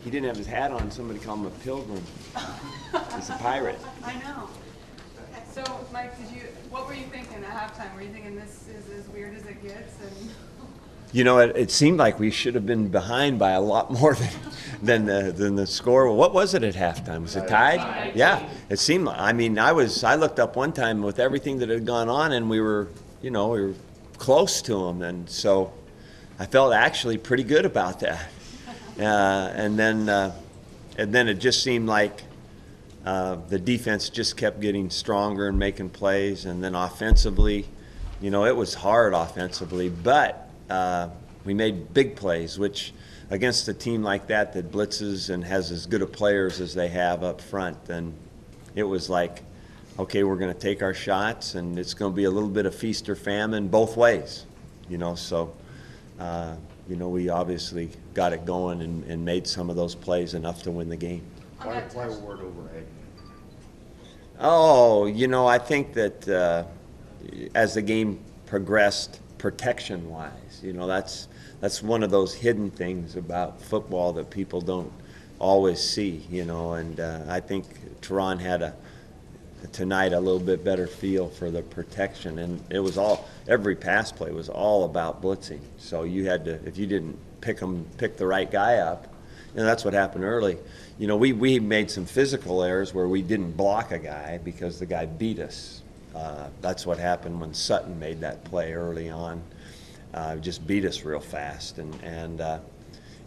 he didn't have his hat on. Somebody called him a pilgrim. He's a pirate. I know. So, Mike, what were you thinking at halftime? Were you thinking this is as weird as it gets? And You know, it seemed like we should have been behind by a lot more than the score. What was it at halftime? Was it tied? Yeah, it seemed like. I mean, I looked up one time with everything that had gone on, and we were close to them, and so I felt actually pretty good about that. And then it just seemed like the defense just kept getting stronger and making plays, and then offensively, it was hard offensively, but we made big plays, which against a team like that blitzes and has as good of players as they have up front, then it was like, okay, we're going to take our shots, and it's going to be a little bit of feast or famine both ways, So, we obviously got it going and made some of those plays enough to win the game. Why Ward over Agnew? Oh, I think that as the game progressed, protection-wise, that's one of those hidden things about football that people don't always see, and I think Tehran had tonight a little bit better feel for the protection, and it was every pass play was all about blitzing, so you had to, if you didn't pick the right guy up, and that's what happened early. We made some physical errors where we didn't block a guy because the guy beat us. That's what happened when Sutton made that play early on. Just beat us real fast, and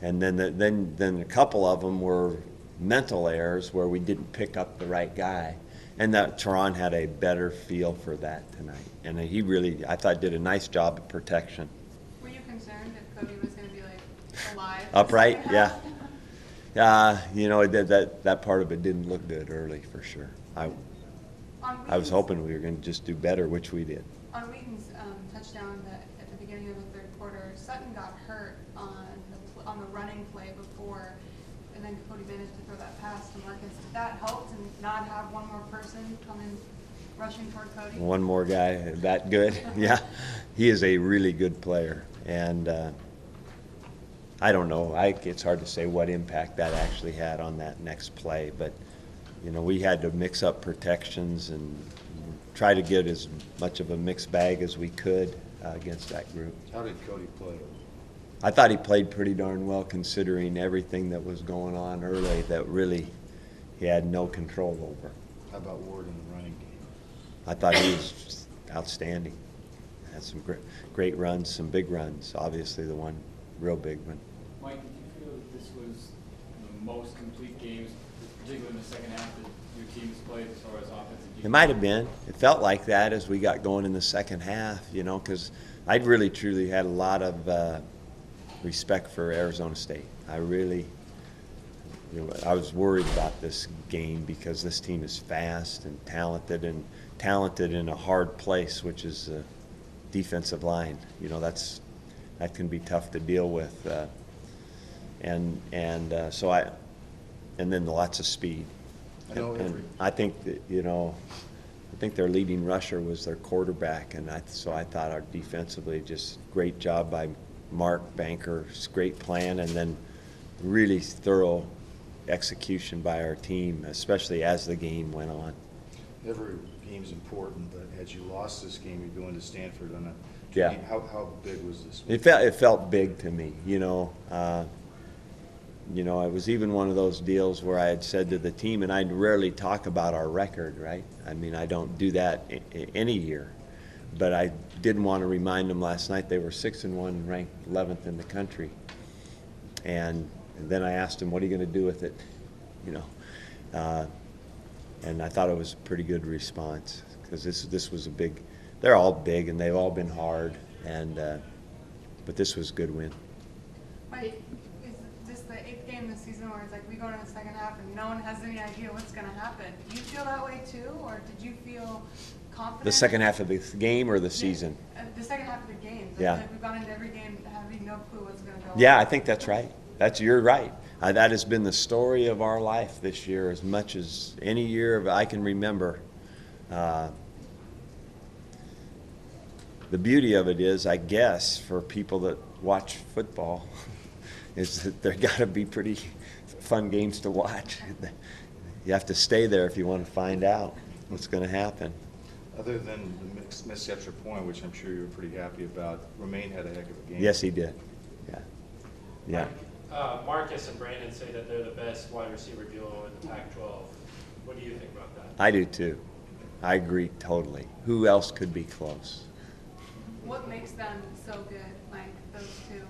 then a couple of them were mental errors where we didn't pick up the right guy, and that Tehran had a better feel for that tonight, and he really, I thought, did a nice job of protection. were you concerned if Cody was going to be alive? Upright, yeah. That part of it didn't look good early for sure. I was hoping we were going to just do better, which we did. On Wheaton's touchdown at the beginning of the third quarter, Sutton got hurt on the running play before, and then Cody managed to throw that pass to Marcus. Did that help to not have one more person come in rushing toward Cody? One more guy that good? Yeah. He is a really good player, and I don't know. It's hard to say what impact that actually had on that next play, but we had to mix up protections and try to get as much of a mixed bag as we could against that group. How did Cody play? I thought he played pretty darn well considering everything that was going on early that really he had no control over. How about Ward in the running game? I thought he was just outstanding. Had some great runs, some big runs, obviously the one real big one. Mike, did you feel that this was the most complete games, particularly in the second half, that your team's played as far as offensive defense? It might have been. It felt like that as we got going in the second half, because I really truly had a lot of respect for Arizona State. I really, I was worried about this game because this team is fast and talented in a hard place, which is the defensive line. That can be tough to deal with, and then lots of speed. I think that I think their leading rusher was their quarterback, and so I thought our defensively just great job by Mark Banker's great plan, and then really thorough execution by our team, especially as the game went on. Every game's important, but as you lost this game, you're going to Stanford on a Yeah. How big was this? It felt big to me, it was even one of those deals where I had said to the team, and I'd rarely talk about our record, right? I mean, I don't do that any year, but I didn't want to remind them last night they were 6-1, ranked 11th in the country, and then I asked them, "What are you going to do with it?" And I thought it was a pretty good response because this was a big. They're all big and they've all been hard, but this was a good win. Mike, is this the 8th game this season where it's like we go into the second half and no one has any idea what's going to happen? Do you feel that way too, or did you feel confident? The second half of the game or the season? The second half of the game. Yeah. Like we've gone into every game having no clue what's going to go on. Yeah, I think that's right. You're right. That has been the story of our life this year as much as any year I can remember. The beauty of it is, I guess, for people that watch football, is that they're got to be pretty fun games to watch. You have to stay there if you want to find out what's going to happen. Other than the missed extra point, which I'm sure you were pretty happy about, Romaine had a heck of a game. Yes, he did. Yeah. Yeah. Marcus and Brandon say that they're the best wide receiver duo in the Pac-12. What do you think about that? I do too. I agree totally. Who else could be close? What makes them so good, like those two in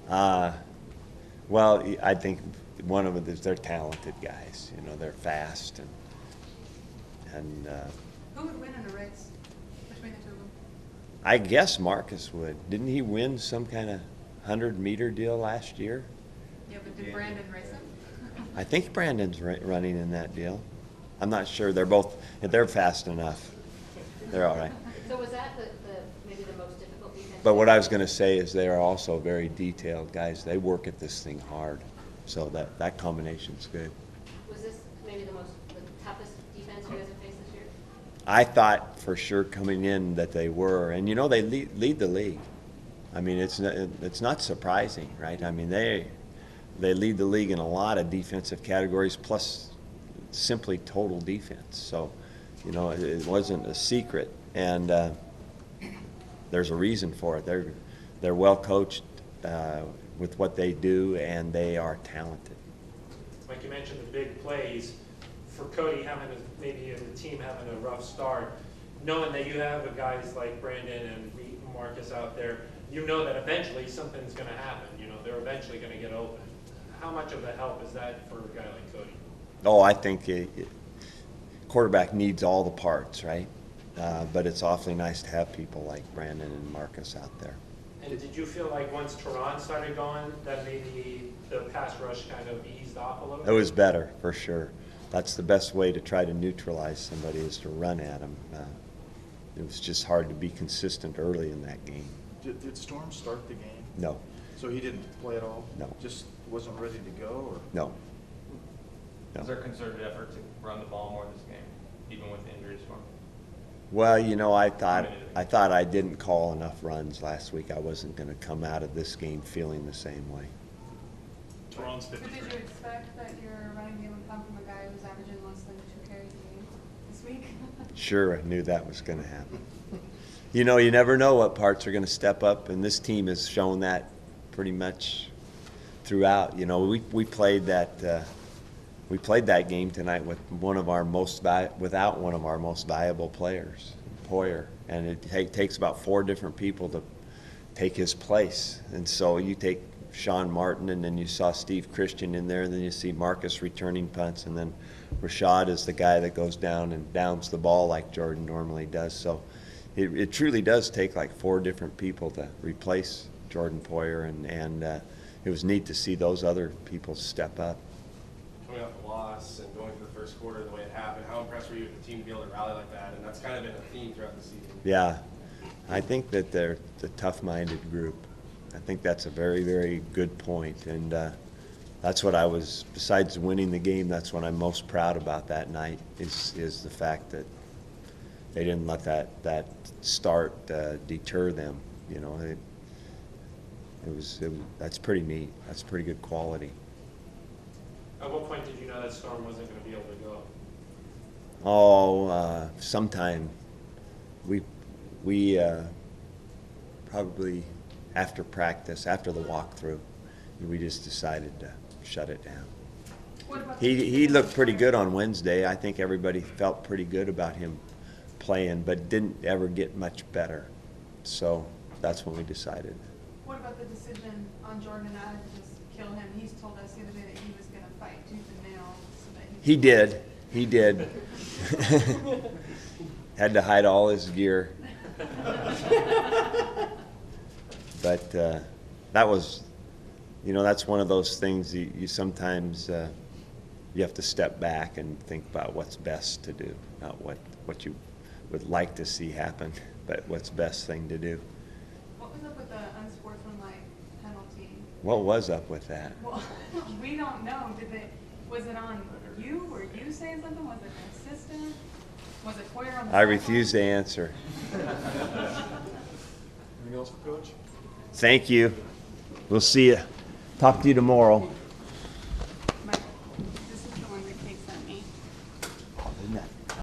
particular? Well, I think one of them is they're talented guys. You know, they're fast and Who would win in a race between the two of them? I guess Marcus would. Didn't he win some kind of 100-meter deal last year? Yeah, but did Brandon race him? I think Brandon's running in that deal. I'm not sure. They're fast enough. They're all right. So was that maybe the most difficult defense? But what I was going to say is they are also very detailed guys. They work at this thing hard. So that combination's good. Was this maybe the toughest defense you guys have faced this year? I thought for sure coming in that they were. And, you know, they lead the league. I mean, it's not surprising, right? I mean, they lead the league in a lot of defensive categories, plus simply total defense. So, you know, it wasn't a secret, and there's a reason for it. They're well coached with what they do, and they are talented. Like you mentioned, the big plays. For Cody maybe the team having a rough start, knowing that you have guys like Brandon and Marcus out there, you know that eventually something's going to happen. You know, they're eventually going to get open. How much of a help is that for a guy like Cody? Oh, I think quarterback needs all the parts, right? But it's awfully nice to have people like Brandon and Marcus out there. And did you feel like once Tehran started going, that maybe the pass rush kind of eased off a little bit? It was better, for sure. That's the best way to try to neutralize somebody, is to run at them. It was just hard to be consistent early in that game. Did Storm start the game? No. So he didn't play at all? No. Just wasn't ready to go? Or? No. Was there a concerted effort to run the ball more this game, even with injuries for him? Well, you know, I thought I didn't call enough runs last week. I wasn't going to come out of this game feeling the same way. Tehran's But 53. did you expect that your running game would come from a guy who's averaging less than 2 carries a game this week? Sure, I knew that was going to happen. You know, you never know what parts are going to step up, and this team has shown that pretty much throughout. You know, we played that game tonight with without one of our most valuable players, Poyer, and it takes about 4 different people to take his place. And so you take Sean Martin, and then you saw Steve Christian in there, and then you see Marcus returning punts, and then Rashad is the guy that goes down and downs the ball like Jordan normally does. So it truly does take like 4 different people to replace Jordan Poyer, and it was neat to see those other people step up. Coming off the loss and going through the first quarter the way it happened, how impressed were you with the team to be able to rally like that? And that's kind of been a theme throughout the season. Yeah, I think that they're the tough-minded group. I think that's a very, very good point, and that's what I was, besides winning the game, that's what I'm most proud about that night, is the fact that they didn't let that start deter them. You know, that's pretty neat. That's pretty good quality. At what point did you know that Storm wasn't going to be able to go? Oh, sometime we probably after practice, after the walkthrough, we just decided to shut it down. What about He looked pretty good on Wednesday. I think everybody felt pretty good about him playing, but didn't ever get much better. So that's when we decided. What about the decision on Jordan and Adam to just kill him? He's told us the other day that he was going to fight tooth and nail so that He did. Had to hide all his gear. But that was, you know, that's one of those things you sometimes you have to step back and think about what's best to do, not what you would like to see happen, but what's best thing to do. What was up with the unsportsmanlike penalty? What was up with that? Well, we don't know. Was it on you? Were you saying something? Was it an assistant? Was it Poyer on the I sideline? refuse to answer. Anything else for Coach? Thank you. We'll see you. Talk to you tomorrow.